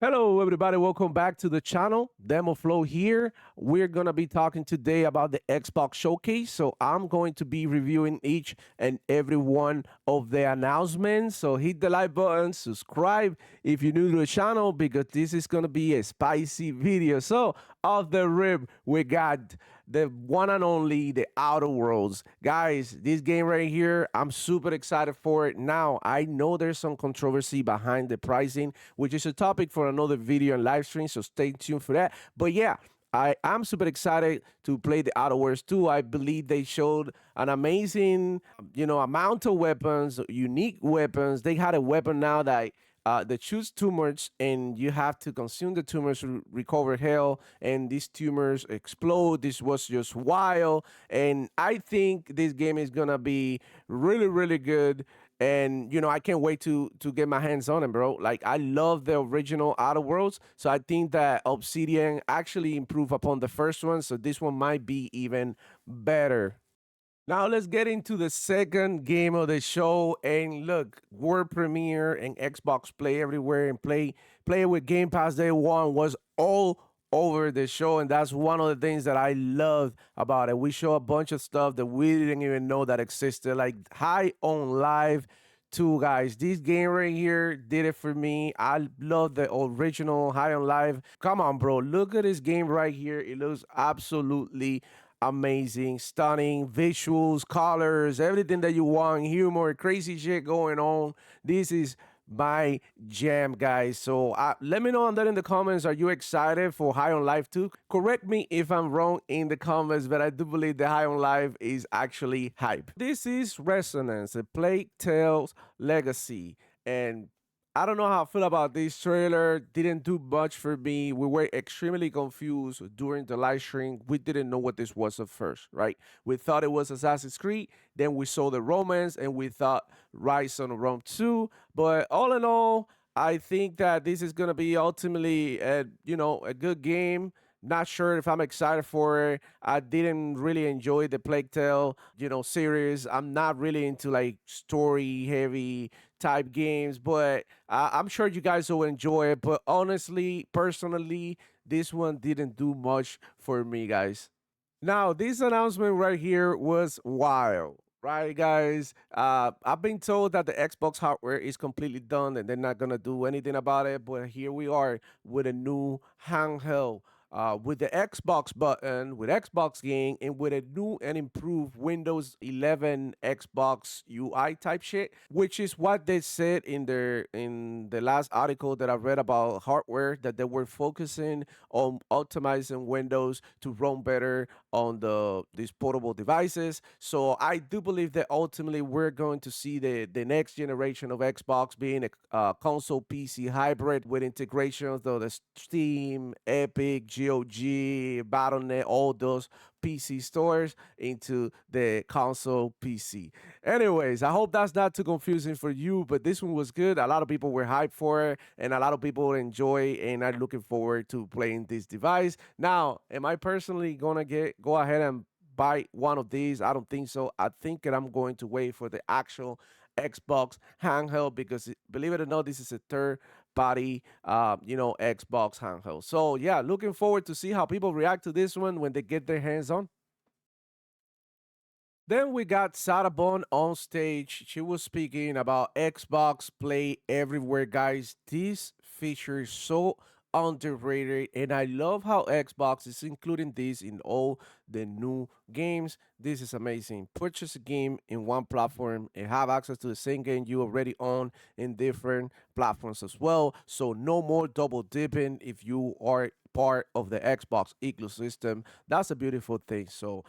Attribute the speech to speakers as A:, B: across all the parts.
A: Hello, everybody. Welcome back to the channel. Demo Flow here. We're going to be talking today about the Xbox Showcase. So, I'm going to be reviewing each and every one of the announcements. So, hit the like button, subscribe if you're new to the channel because this is going to be a spicy video. So, off the rip, we got the one and only the Outer Worlds. Guys, this game right here, I'm super excited for it. Now, I know there's some controversy behind the pricing, which is a topic for another video and live stream, so stay tuned for that. But yeah, I am super excited to play the Outer Worlds 2. I believe they showed an amazing, amount of weapons, unique weapons. They had a weapon now that shoots tumors, and you have to consume the tumors to recover health, and these tumors explode. This was just wild, and I think this game is gonna be really, really good. And I can't wait to get my hands on it, bro. Like, I love the original Outer Worlds, so I think that Obsidian actually improved upon the first one, so this one might be even better. Now let's get into the second game of the show. And look, world premiere and Xbox Play Everywhere and play it with Game Pass Day One was all over the show, and that's one of the things that I love about it. We show a bunch of stuff that we didn't even know that existed, like High on Live. Two guys, this game right here did it for me. I love the original High on Live. Come on, bro. Look at this game right here. It looks absolutely amazing, stunning visuals, colors, everything that you want, humor, crazy shit going on. This is my jam, guys. So let me know on that in the comments. Are you excited for High on Life 2? Correct me if I'm wrong in the comments, but I do believe the High on Life is actually hype. This is Resonance, a Plague Tales Legacy. And I don't know how I feel about this trailer. Didn't do much for me. We were extremely confused during the live stream. We didn't know what this was at first, right? We thought it was Assassin's Creed. Then we saw the romance and we thought Rise on Rome 2. But all in all, I think that this is gonna be ultimately a good game. Not sure if I'm excited for it. I didn't really enjoy the Plague Tale, series. I'm not really into like story heavy type games, but I'm sure you guys will enjoy it. But honestly, personally, this one didn't do much for me, guys. Now, this announcement right here was wild. Right, guys. I've been told that the Xbox hardware is completely done and they're not gonna do anything about it. But here we are with a new handheld, with the Xbox button, with Xbox game, and with a new and improved Windows 11 Xbox UI type shit, which is what they said in the last article that I read about hardware, that they were focusing on optimizing Windows to run better on these portable devices. So I do believe that ultimately we're going to see the next generation of Xbox being a console PC hybrid with integrations of the Steam, Epic, GOG, Battle.net, all those PC stores into the console PC. Anyways, I hope that's not too confusing for you, but this one was good. A lot of people were hyped for it, and a lot of people enjoy and are looking forward to playing this device. Now, am I personally gonna go ahead and buy one of these? I don't think so. I think that I'm going to wait for the actual Xbox handheld because, believe it or not, this is a third party, Xbox handheld. So yeah, looking forward to see how people react to this one when they get their hands on. Then we got Sarabon on stage. She was speaking about Xbox Play Everywhere, guys. This feature is so underrated, and I love how Xbox is including this in all the new games. This is amazing. Purchase a game in one platform and have access to the same game you already own in different platforms as well. So no more double dipping if you are part of the Xbox ecosystem. That's a beautiful thing. So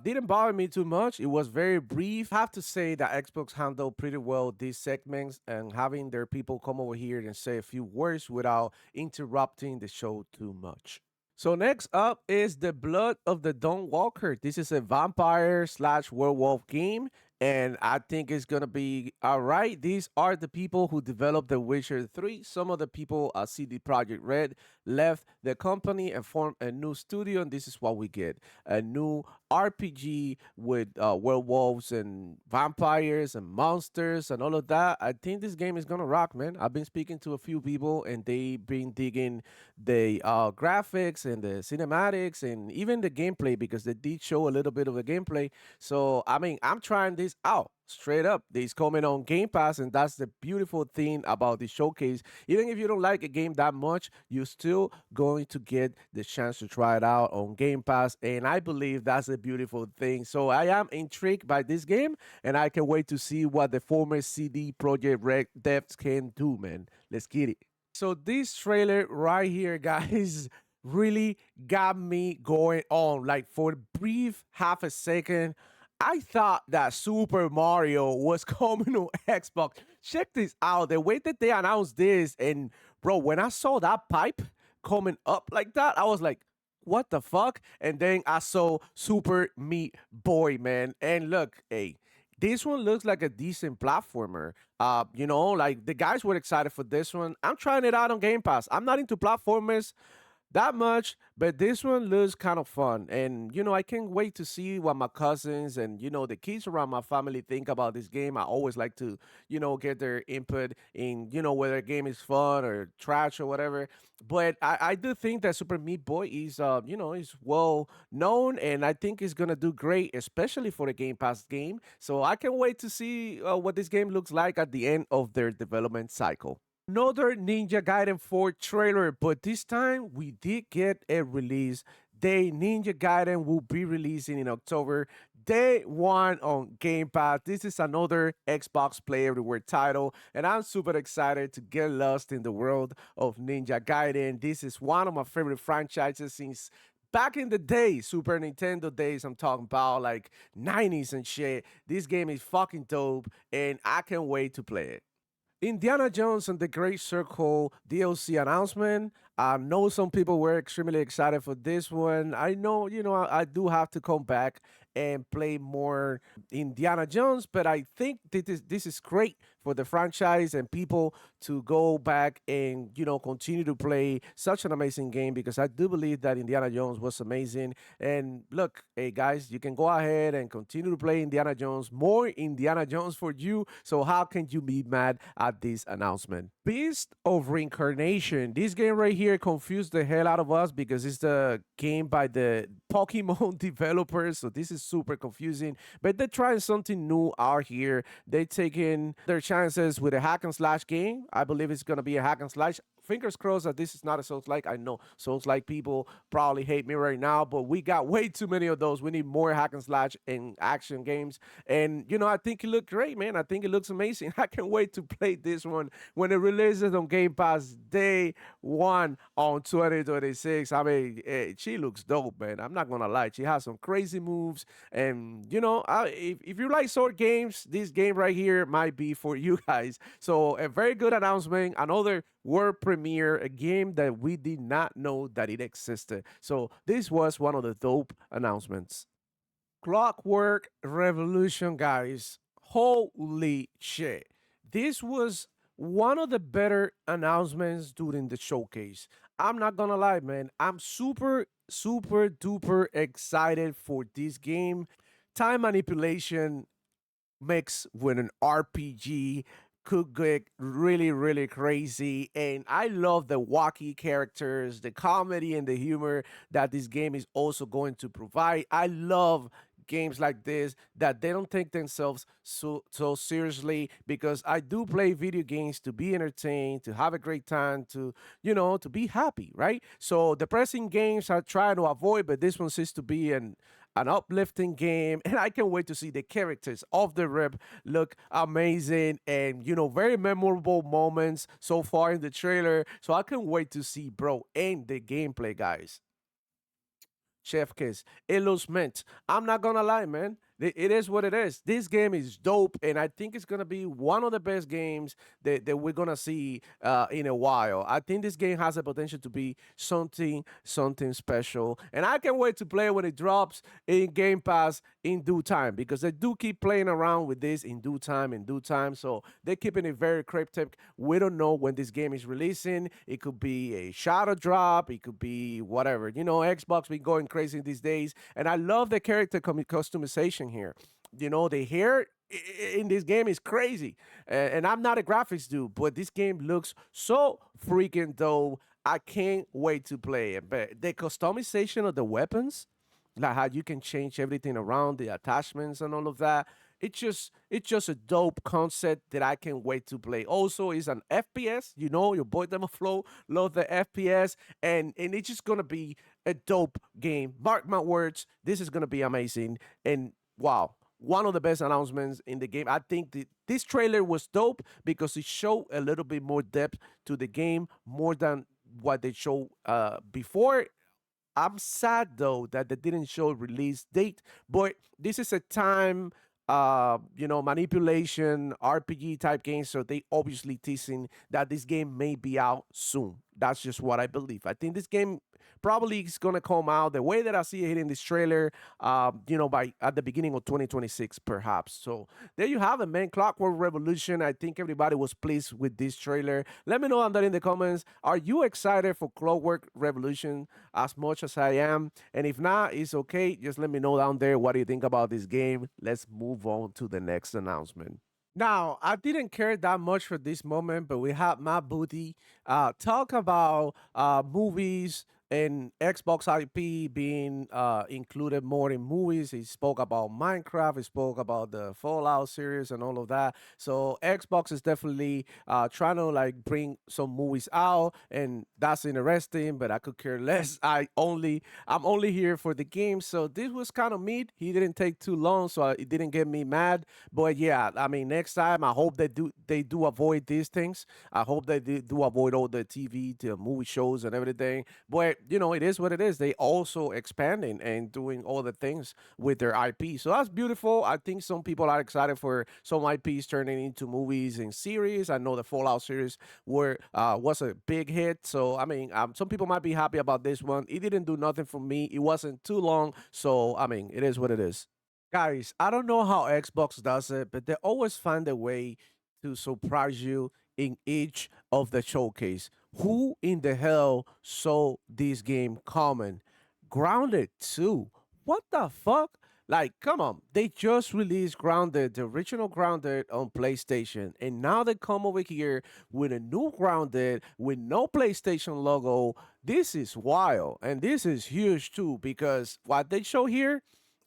A: didn't bother me too much. It was very brief. Have to say that Xbox handled pretty well these segments and having their people come over here and say a few words without interrupting the show too much. So next up is the Blood of the Dawn Walker. This is a vampire slash werewolf game, and I think it's gonna be all right. These are the people who developed The Witcher 3. Some of the people at CD Projekt Red left the company and formed a new studio, and this is what we get: a new RPG with werewolves and vampires and monsters and all of that. I think this game is gonna rock, man. I've been speaking to a few people, and they been digging the graphics and the cinematics and even the gameplay because they did show a little bit of the gameplay. So I mean, I'm trying this out straight up. This coming on Game Pass, and that's the beautiful thing about the showcase. Even if you don't like a game that much, you're still going to get the chance to try it out on Game Pass, and I believe that's a beautiful thing. So I am intrigued by this game, and I can wait to see what the former CD Projekt Red devs can do, man. Let's get it. So this trailer right here, guys, really got me going on. Like for a brief half a second, I thought that Super Mario was coming on Xbox. Check this out. The way that they announced this, and bro, when I saw that pipe coming up like that, I was like, what the fuck? And then I saw Super Meat Boy, man. And look, hey, this one looks like a decent platformer. Like the guys were excited for this one. I'm trying it out on Game Pass. I'm not into platformers that much, but this one looks kind of fun. And, I can't wait to see what my cousins and, the kids around my family think about this game. I always like to, get their input in, whether a game is fun or trash or whatever. But I do think that Super Meat Boy is well known, and I think it's going to do great, especially for a Game Pass game. So I can't wait to see what this game looks like at the end of their development cycle. Another Ninja Gaiden 4 trailer, but this time we did get a release day. Ninja Gaiden will be releasing in October, day one on Game Pass. This is another Xbox Play Everywhere title, and I'm super excited to get lost in the world of Ninja Gaiden. This is one of my favorite franchises since back in the day, Super Nintendo days. I'm talking about like 90s and shit. This game is fucking dope, and I can't wait to play it. Indiana Jones and the Great Circle DLC announcement. I know some people were extremely excited for this one. I know, I do have to come back and play more Indiana Jones, but I think this is great for the franchise and people to go back and continue to play such an amazing game because I do believe that Indiana Jones was amazing. And look, hey guys, you can go ahead and continue to play Indiana Jones, more Indiana Jones for you. So how can you be mad at this announcement? Beast of Reincarnation. This game right here confused the hell out of us because it's the game by the Pokemon developers. So this is super confusing. But they're trying something new out here. They're taking their chances with a hack and slash game. I believe it's gonna be a hack and slash. Fingers crossed that this is not a Souls like. I know Souls like people probably hate me right now, but we got way too many of those. We need more hack and slash and action games. And I think it looked great, man. I think it looks amazing. I can't wait to play this one when it releases on Game Pass day one on 2026. I mean, she looks dope, man. I'm not gonna lie. She has some crazy moves, and if you like sword games, this game right here might be for you guys. So a very good announcement. Another world premiere, a game that we did not know that it existed. So this was one of the dope announcements. Clockwork Revolution, guys. Holy shit. This was one of the better announcements during the showcase. I'm not gonna lie, man. I'm super, super duper excited for this game. Time manipulation mixed with an RPG could get really, really crazy. And I love the wacky characters, the comedy, and the humor that this game is also going to provide. I love games like this that they don't take themselves so seriously because I do play video games to be entertained, to have a great time, to be happy, right? So depressing games I try to avoid, but this one seems to be an uplifting game, and I can't wait to see the characters of the rip look amazing and very memorable moments so far in the trailer. So I can't wait to see, bro, and the gameplay, guys. Chef Kiss, it looks mint. I'm not gonna lie, man. It is what it is. This game is dope, and I think it's gonna be one of the best games that we're gonna see in a while. I think this game has the potential to be something special, and I can't wait to play when it drops in Game Pass in due time because they do keep playing around with this in due time, in due time. So they're keeping it very cryptic. We don't know when this game is releasing. It could be a shadow drop. It could be whatever. You know, Xbox be going crazy these days, and I love the character customization here. You know, the hair in this game is crazy, and I'm not a graphics dude, but this game looks so freaking dope. I can't wait to play it. But the customization of the weapons, like how you can change everything around the attachments and all of that. It's just a dope concept that I can't wait to play. Also, it's an FPS. You know, your boy Demo Flow love the FPS, and it's just gonna be a dope game. Mark my words, this is gonna be amazing. And wow, one of the best announcements in the game. I think this trailer was dope because it showed a little bit more depth to the game, more than what they showed before. I'm sad though that they didn't show a release date, but this is a time manipulation RPG type game, so they obviously teasing that this game may be out soon. That's just what I believe. I think this game probably is gonna come out the way that I see it in this trailer, by at the beginning of 2026, perhaps. So there you have it, man. Clockwork Revolution. I think everybody was pleased with this trailer. Let me know down there in the comments. Are you excited for Clockwork Revolution as much as I am? And if not, it's okay. Just let me know down there what do you think about this game. Let's move on to the next announcement. Now, I didn't care that much for this moment, but we had Matt Booty talk about movies and Xbox IP being included more in movies. He spoke about Minecraft, he spoke about the Fallout series and all of that. So Xbox is definitely trying to like bring some movies out, and that's interesting. But I could care less. I'm only here for the game. So this was kind of meat. He didn't take too long, so it didn't get me mad. But yeah, I mean, next time I hope they do avoid these things. I hope they do avoid all the TV, the movie shows, and everything. But it is what it is. They also expanding and doing all the things with their IP. So that's beautiful. I think some people are excited for some IPs turning into movies and series. I know the Fallout series was a big hit. So I mean, some people might be happy about this one. It didn't do nothing for me. It wasn't too long. So I mean, it is what it is. Guys, I don't know how Xbox does it, but they always find a way to surprise you in each of the showcase. Who in the hell saw this game coming? Grounded 2. What the fuck? Like, come on. They just released Grounded, the original Grounded on PlayStation. And now they come over here with a new Grounded with no PlayStation logo. This is wild. And this is huge too, because what they show here,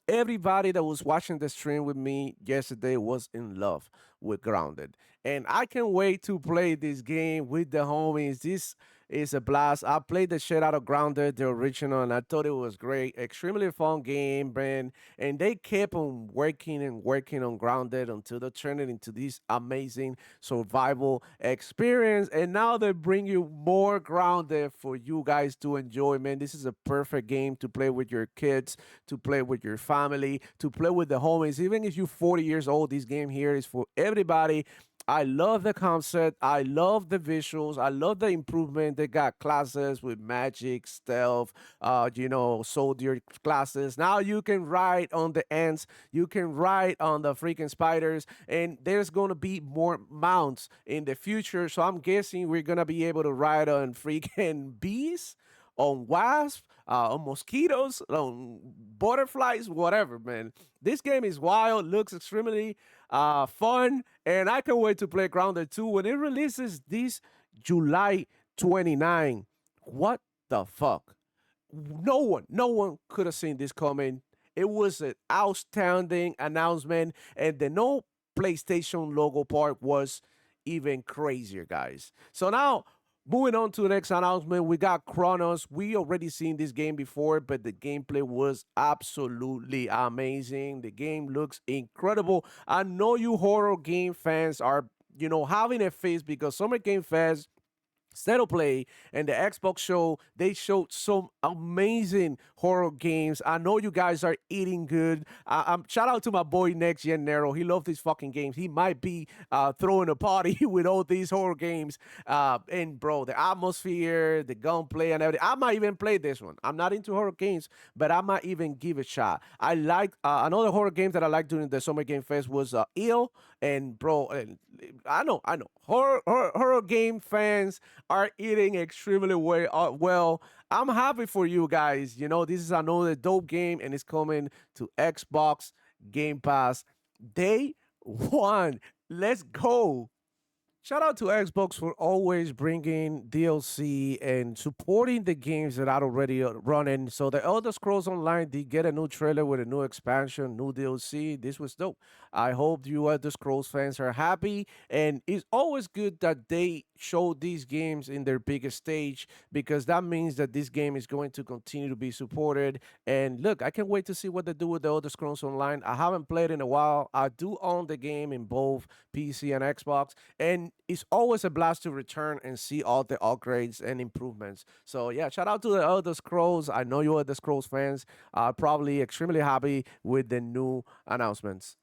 A: everybody that was watching the stream with me yesterday was in love with Grounded. And I can't wait to play this game with the homies. This is a blast. I played the shit out of Grounded, the original, and I thought it was great. Extremely fun game, man. And they kept on working and working on Grounded until they turned it into this amazing survival experience. And now they bring you more Grounded for you guys to enjoy, man. This is a perfect game to play with your kids, to play with your family, to play with the homies. Even if you're 40 years old, this game here is for everybody. I love the concept. I love the visuals. I love the improvement. They got classes with magic, stealth, soldier classes. Now you can ride on the ants. You can ride on the freaking spiders. And there's going to be more mounts in the future. So I'm guessing we're going to be able to ride on freaking bees, on wasps, on mosquitoes, on butterflies, whatever, man. This game is wild, looks extremely fun, and I can't wait to play Grounded 2 when it releases this July 29. What the fuck? No one could have seen this coming. It was an outstanding announcement, and the no PlayStation logo part was even crazier, guys. So now, moving on to the next announcement, we got Kronos. We already seen this game before, but the gameplay was absolutely amazing. The game looks incredible. I know you horror game fans are, having a face because Summer Game Fest State of Play and the Xbox show, they showed some amazing horror games. I know you guys are eating good. Shout out to my boy Next Gen Nero. He loves these fucking games. He might be throwing a party with all these horror games. And bro, the atmosphere, the gunplay, and everything. I might even play this one. I'm not into horror games, but I might even give it a shot. I like another horror game that I liked during the Summer Game Fest was Ill. And bro, I know. Horror game fans are eating extremely well. I'm happy for you guys. You know, this is another dope game and it's coming to Xbox Game Pass day one. Let's go. Shout out to Xbox for always bringing DLC and supporting the games that are already running. So the Elder Scrolls Online did get a new trailer with a new expansion, new DLC. This was dope. I hope you Elder Scrolls fans are happy. And it's always good that they show these games in their biggest stage because that means that this game is going to continue to be supported. And look, I can't wait to see what they do with the Elder Scrolls Online. I haven't played in a while. I do own the game in both PC and Xbox, and it's always a blast to return and see all the upgrades and improvements. So yeah, shout out to the Elder Scrolls. I know you're the Scrolls fans are probably extremely happy with the new announcements.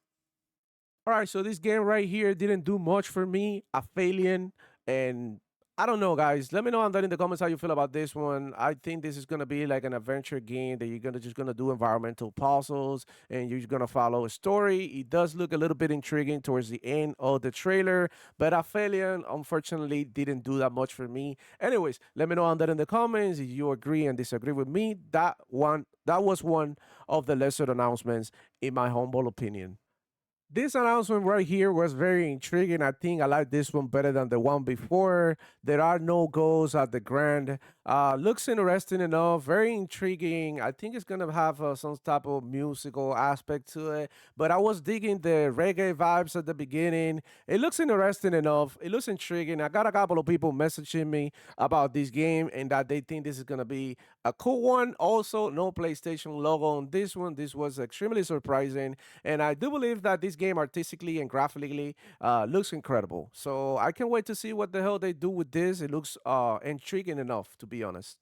A: All right, so this game right here didn't do much for me. Aetherion, and I don't know, guys. Let me know down in the comments how you feel about this one. I think this is gonna be like an adventure game that you're gonna just gonna do environmental puzzles and you're gonna follow a story. It does look a little bit intriguing towards the end of the trailer, but Aetherion unfortunately didn't do that much for me. Anyways, let me know down in the comments if you agree and disagree with me. That was one of the lesser announcements in my humble opinion. This announcement right here was very intriguing. I think I like this one better than the one before. There are no goals at the Grand. Looks interesting enough, very intriguing. I think it's gonna have some type of musical aspect to it. But I was digging the reggae vibes at the beginning. It looks interesting enough. It looks intriguing. I got a couple of people messaging me about this game and that they think this is gonna be a cool one. Also, no PlayStation logo on this one. This was extremely surprising. And I do believe that this game artistically and graphically looks incredible. So I can't wait to see what the hell they do with this. It looks intriguing enough, to be honest.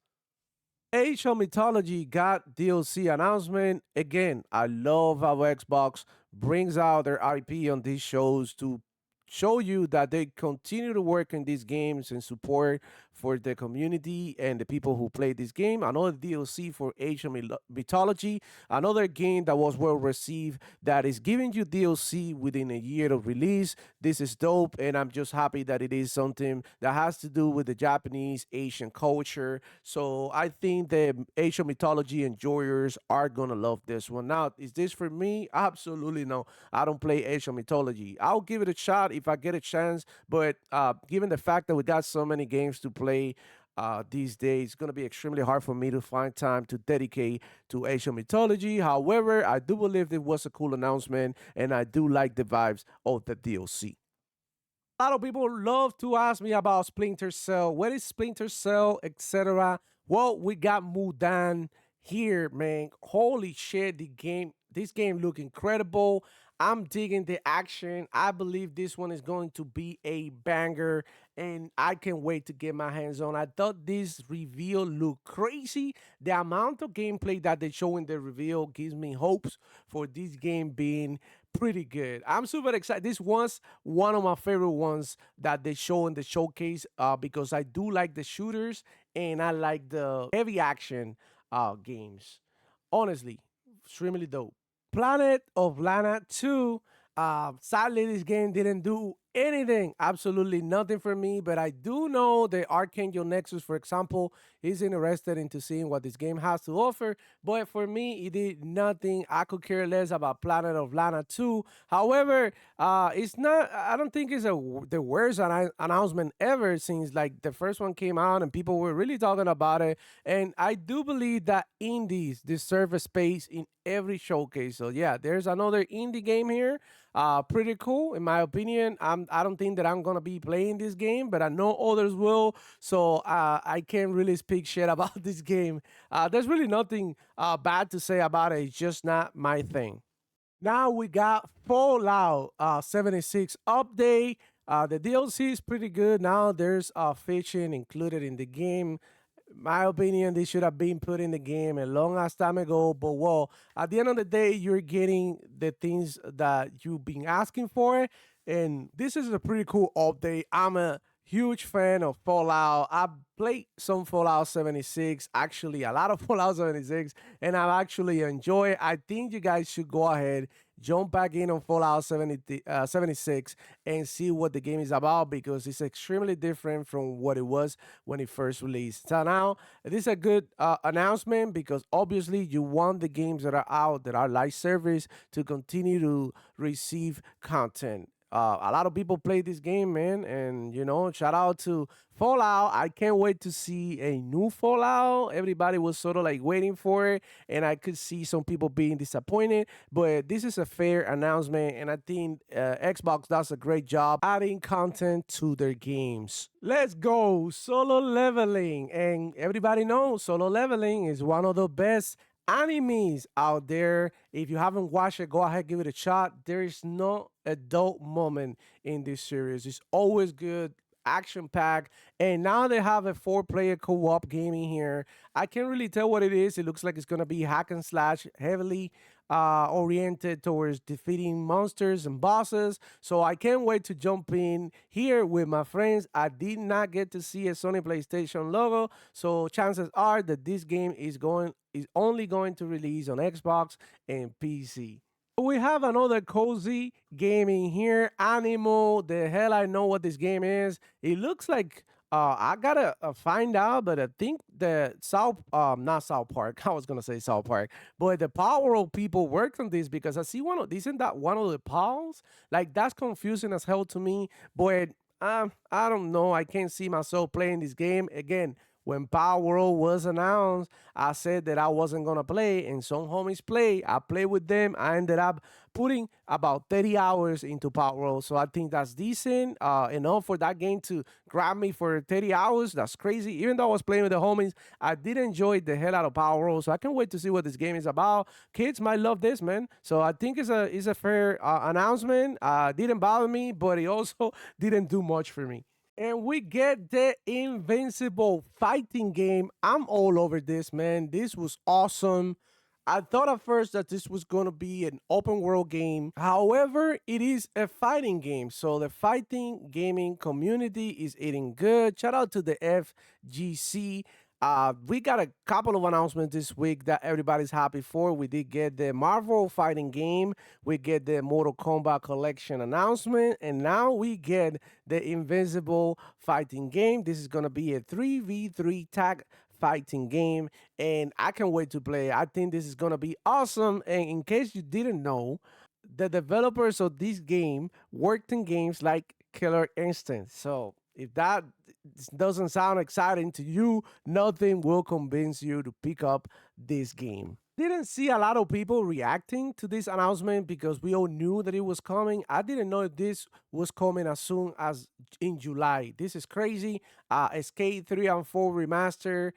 A: Age of Mythology got DLC announcement. Again, I love how Xbox brings out their IP on these shows to show you that they continue to work in these games and support for the community and the people who play this game. Another DLC for Age of Mythology, another game that was well received that is giving you DLC within a year of release. This is dope, and I'm just happy that it is something that has to do with the Japanese Asian culture. So I think the Asian mythology enjoyers are gonna love this one. Now, is this for me? Absolutely no. I don't play Asian mythology. I'll give it a shot if I get a chance, but given the fact that we got so many games to play these days, it's going to be extremely hard for me to find time to dedicate to Asian mythology. However, I do believe it was a cool announcement, and I do like the vibes of the DLC. A lot of people love to ask me about Splinter Cell. What is Splinter Cell, etc.? Well, we got Mudan here, man. Holy shit, this game look incredible. I'm digging the action. I believe this one is going to be a banger, and I can't wait to get my hands on. I thought this reveal looked crazy. The amount of gameplay that they show in the reveal gives me hopes for this game being pretty good. I'm super excited. This was one of my favorite ones that they show in the showcase because I do like the shooters and I like the heavy action games. Honestly, extremely dope. Planet of Lana 2. Sadly, this game didn't do anything, absolutely nothing for me, but I do know the Archangel Nexus, for example, is interested into seeing what this game has to offer, but for me, it did nothing. I could care less about Planet of Lana 2. However, it's not, I don't think it's the worst announcement ever since like the first one came out and people were really talking about it. And I do believe that indies deserve a space in every showcase. So yeah, there's another indie game here. Pretty cool in my opinion. I don't think that I'm gonna be playing this game, but I know others will. So I can't really speak shit about this game. There's really nothing bad to say about it. It's just not my thing. Now we got Fallout 76 update. The DLC is pretty good. Now there's fishing included in the game. My opinion, they should have been put in the game a long ass time ago. But well, at the end of the day, you're getting the things that you've been asking for, and this is a pretty cool update. I'm a huge fan of Fallout. I played some Fallout 76, actually a lot of Fallout 76, and I actually enjoy it. I think you guys should go ahead, jump back in on Fallout 76 and see what the game is about because it's extremely different from what it was when it first released. So now this is a good announcement because obviously you want the games that are out that are live service to continue to receive content. A lot of people play this game, man, and shout out to Fallout. I can't wait to see a new Fallout. Everybody was sort of like waiting for it, and I could see some people being disappointed. But this is a fair announcement, and I think Xbox does a great job adding content to their games. Let's go solo leveling, and everybody knows solo leveling is one of the best animes out there. If you haven't watched it, go ahead, give it a shot. There is no adult moment in this series. It's always good, action packed, and now they have a four-player co-op gaming here. I can't really tell what it is. It looks like it's gonna be hack and slash, heavily oriented towards defeating monsters and bosses. So I can't wait to jump in here with my friends. I did not get to see a Sony PlayStation logo, so chances are that this game is only going to release on Xbox and PC. We have another cozy gaming here, Animo. The hell I know what this game is. It looks like I gotta find out, but I think the not South Park. I was gonna say South Park, but the Power of people worked on this because I see isn't that one of the pals? Like that's confusing as hell to me. But I don't know. I can't see myself playing this game again. When Power World was announced, I said that I wasn't gonna play, and some homies play. I played with them. I ended up putting about 30 hours into Power World, so I think that's decent enough for that game to grab me for 30 hours. That's crazy. Even though I was playing with the homies, I did enjoy the hell out of Power World, so I can't wait to see what this game is about. Kids might love this, man. So I think it's a fair announcement. Didn't bother me, but it also didn't do much for me. And we get the Invincible fighting game. I'm all over this, man. This was awesome. I thought at first that this was going to be an open world game. However, it is a fighting game. So the fighting gaming community is eating good. Shout out to the FGC. We got a couple of announcements this week that everybody's happy for. We did get the Marvel fighting game, we get the Mortal Kombat collection announcement, and now we get the Invincible fighting game. This is gonna be a 3v3 tag fighting game, and I can't wait to play. I think this is gonna be awesome. And in case you didn't know, the developers of this game worked in games like Killer Instinct. So if that doesn't sound exciting to you, nothing will convince you to pick up this game. Didn't see a lot of people reacting to this announcement because we all knew that it was coming. I didn't know if this was coming as soon as in July. This is crazy. Skate 3 and 4 remaster.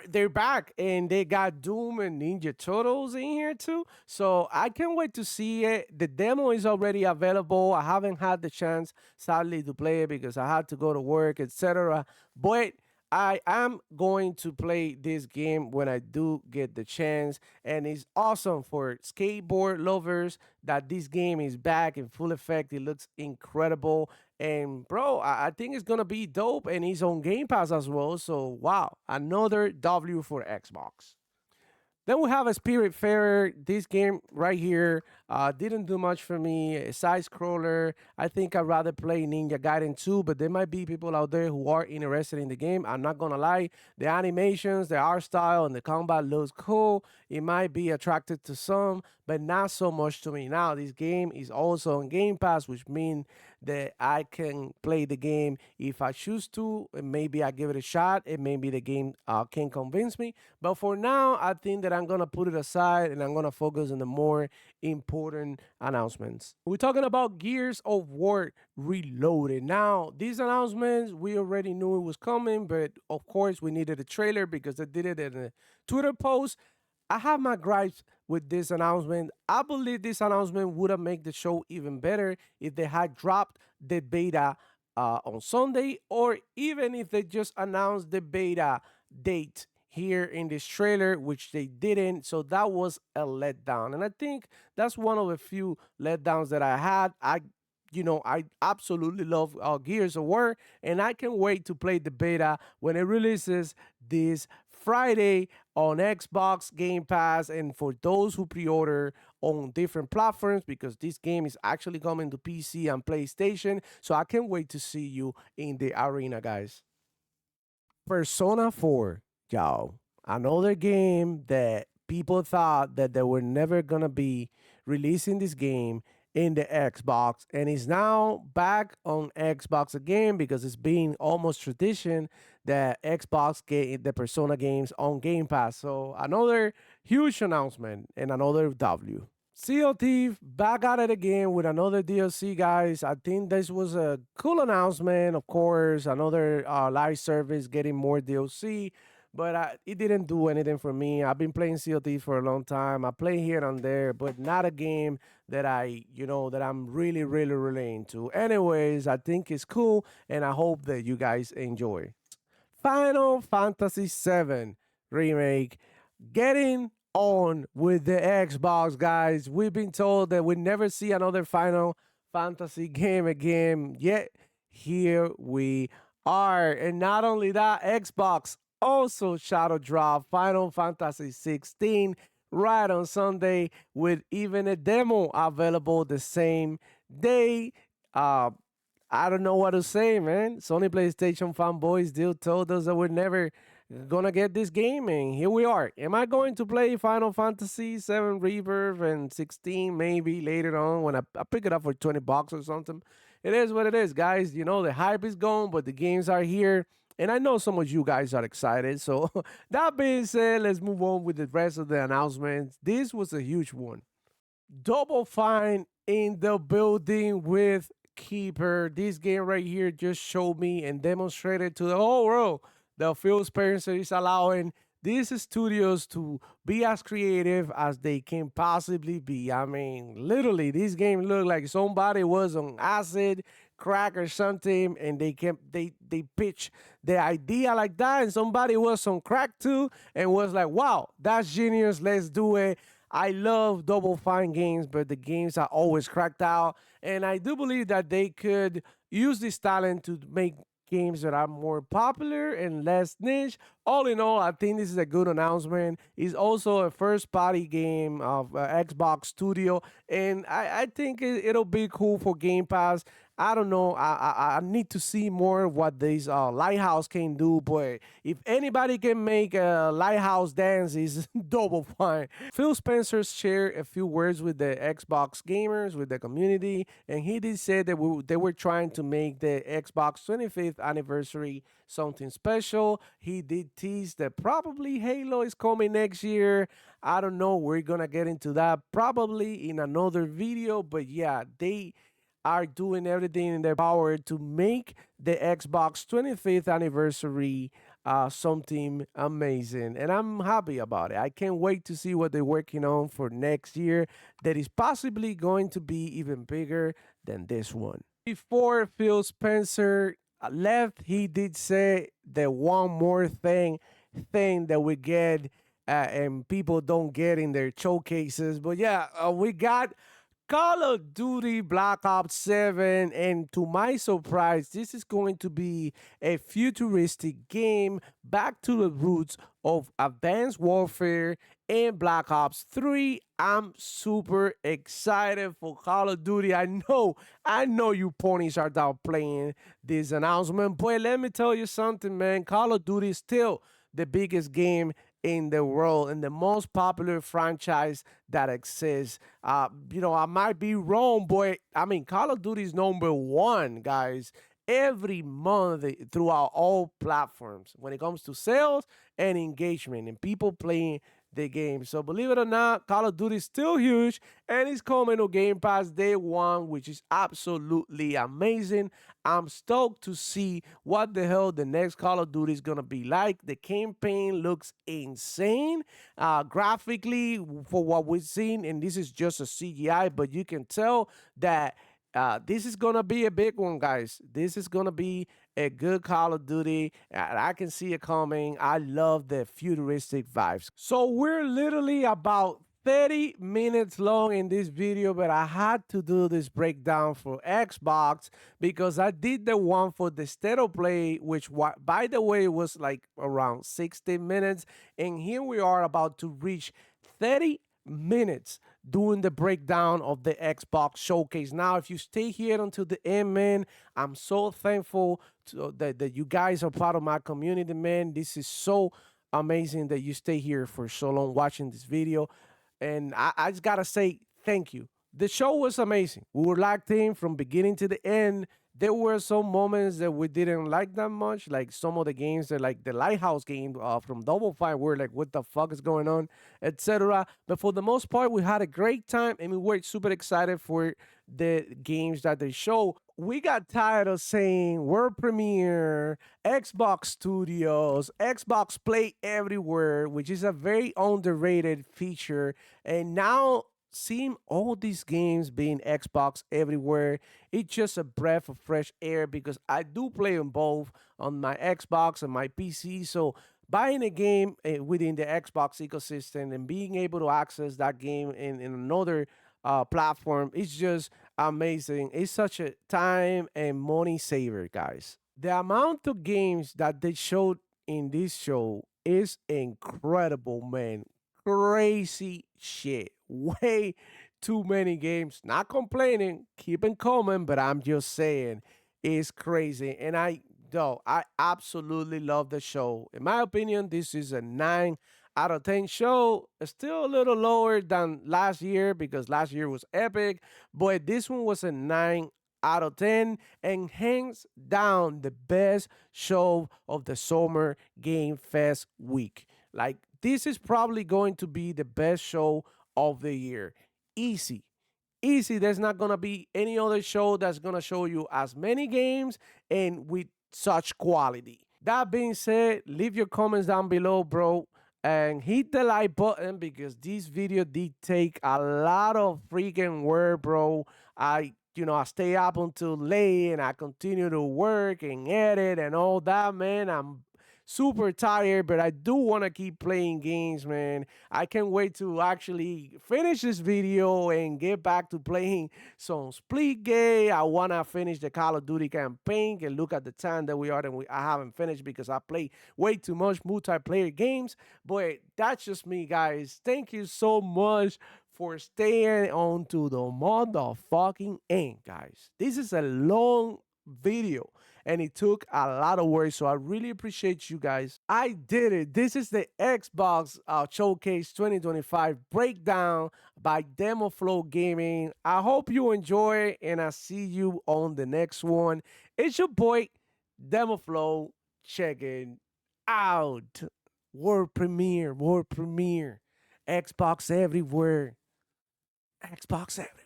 A: They're back and they got Doom and Ninja Turtles in here too. So I can't wait to see it. The demo is already available. I haven't had the chance, sadly, to play it because I had to go to work, etc. But I am going to play this game when I do get the chance, and it's awesome for skateboard lovers that this game is back in full effect. It looks incredible, and bro, I think it's gonna be dope, and it's on Game Pass as well. So wow, another W for Xbox. Then we have a Spiritfarer. This game right here didn't do much for me. A side scroller. I think I'd rather play Ninja Gaiden 2, but there might be people out there who are interested in the game. I'm not gonna lie. The animations, the art style, and the combat looks cool. It might be attracted to some, but not so much to me. Now, this game is also on Game Pass, which means that I can play the game if I choose to. And maybe I give it a shot, and maybe the game can convince me. But for now, I think that I'm gonna put it aside and I'm gonna focus on the more important announcements. We're talking about Gears of War Reloaded. Now, these announcements, we already knew it was coming, but of course, we needed a trailer because they did it in a Twitter post. I have my gripes with this announcement. I believe this announcement would have made the show even better if they had dropped the beta on Sunday, or even if they just announced the beta date here in this trailer, which they didn't. So that was a letdown. And I think that's one of the few letdowns that I had. I absolutely love Gears of War, and I can wait to play the beta when it releases this Friday on Xbox Game Pass, and for those who pre-order on different platforms, because this game is actually coming to PC and PlayStation. So I can't wait to see you in the arena, guys. Persona 4, y'all. Another game that people thought that they were never gonna be releasing this game in the Xbox, and is now back on Xbox again because it's been almost tradition that Xbox get the Persona games on Game Pass. So another huge announcement and another W. Sea of Thief back at it again with another DLC, guys. I think this was a cool announcement. Of course, another live service getting more DLC, but it didn't do anything for me. I've been playing Sea of Thief for a long time. I play here and there, but not a game that that I'm really, really, really into. Anyways, I think it's cool, and I hope that you guys enjoy. Final Fantasy VII Remake getting on with the Xbox, guys. We've been told that we never see another Final Fantasy game again, yet here we are. And not only that, Xbox also shadow drop Final Fantasy 16 right on Sunday with even a demo available the same day. Uh, I don't know what to say, man. Sony PlayStation fanboys still told us that we're never gonna get this game, and here we are. Am I going to play Final Fantasy 7 Rebirth and 16 maybe later on when I pick it up for $20 or something? It is what it is, guys. The hype is gone, but the games are here. And I know some of you guys are excited. So that being said, let's move on with the rest of the announcements. This was a huge one. Double Fine in the building with Keeper. This game right here just showed me and demonstrated to the whole world that Phil Spencer is allowing these studios to be as creative as they can possibly be. I mean, literally, this game looked like somebody was on acid, crack, or something, and they pitch the idea like that, and somebody was on crack too, and was like, "Wow, that's genius! Let's do it." I love Double Fine games, but the games are always cracked out. And I do believe that they could use this talent to make games that are more popular and less niche. All in all, I think this is a good announcement. It's also a first party game of Xbox Studio, and I think it'll be cool for Game Pass. I don't know. I need to see more of what this Lighthouse can do, but if anybody can make a Lighthouse dance, is Double Fine. Phil Spencer shared a few words with the Xbox gamers, with the community, and he did say that they were trying to make the Xbox 25th anniversary something special. He did tease that probably Halo is coming next year. I don't know. We're gonna get into that probably in another video, but yeah, they are doing everything in their power to make the Xbox 25th anniversary something amazing. And I'm happy about it. I can't wait to see what they're working on for next year that is possibly going to be even bigger than this one. Before Phil Spencer left, he did say that one more thing that we get and people don't get in their showcases. But yeah, we got Call of Duty Black Ops 7, and to my surprise, this is going to be a futuristic game back to the roots of Advanced Warfare and Black Ops 3. I'm super excited for Call of Duty. I know you ponies are down playing this announcement, but let me tell you something, man. Call of Duty is still the biggest game in the world and the most popular franchise that exists. I might be wrong, but I mean, Call of Duty is number one, guys, every month throughout all platforms when it comes to sales and engagement and people playing the game. So believe it or not, Call of Duty is still huge and it's coming to Game Pass day one, which is absolutely amazing. I'm stoked to see what the hell the next Call of Duty is gonna be like. The campaign looks insane, graphically for what we've seen, and this is just a CGI, but you can tell that this is gonna be a big one, guys. This is gonna be a good Call of Duty. And I can see it coming. I love the futuristic vibes. So we're literally about 30 minutes long in this video, but I had to do this breakdown for Xbox because I did the one for the state of play, which by the way was like around 60 minutes, and here we are about to reach 30 minutes doing the breakdown of the Xbox showcase. Now, if you stay here until the end, man, I'm so thankful that you guys are part of my community, man. This is so amazing that you stay here for so long watching this video. And I just gotta say thank you. The show was amazing. We were locked in from beginning to the end. There were some moments that we didn't like that much, like some of the games that, like the Lighthouse game from Double Fine, we're like, what the fuck is going on, etc. But for the most part, we had a great time and we were super excited for the games that they show. We got tired of saying world premiere, Xbox Studios, Xbox Play Everywhere, which is a very underrated feature. And now seeing all these games being Xbox everywhere, it's just a breath of fresh air because I do play them both on my Xbox and my PC. So buying a game within the Xbox ecosystem and being able to access that game in another platform is just amazing. It's such a time and money saver, guys. The amount of games that they showed in this show is incredible, man. Crazy shit. Way too many games. Not complaining, keep it coming, but I'm just saying it's crazy. And I absolutely love the show. In my opinion, this is a 9 out of 10 show. It's still a little lower than last year because last year was epic, but this one was a 9 out of 10 and hands down the best show of the summer game fest week. Like, this is probably going to be the best show of the year. Easy. Easy. There's not going to be any other show that's going to show you as many games and with such quality. That being said, leave your comments down below, bro, and hit the like button because this video did take a lot of freaking work, bro. I stay up until late and I continue to work and edit and all that, man. I'm super tired, but I do want to keep playing games, man. I can't wait to actually finish this video and get back to playing some Split Gay. I want to finish the Call of Duty campaign and look at the time that we are and I haven't finished because I play way too much multiplayer games. But that's just me, guys. Thank you so much for staying on to the motherfucking end, guys. This is a long video and it took a lot of work. So I really appreciate you guys. I did it. This is the Xbox Showcase 2025 breakdown by Demo Flow Gaming. I hope you enjoy and I see you on the next one. It's your boy Demo Flow checking out. World premiere, Xbox everywhere. Xbox everywhere.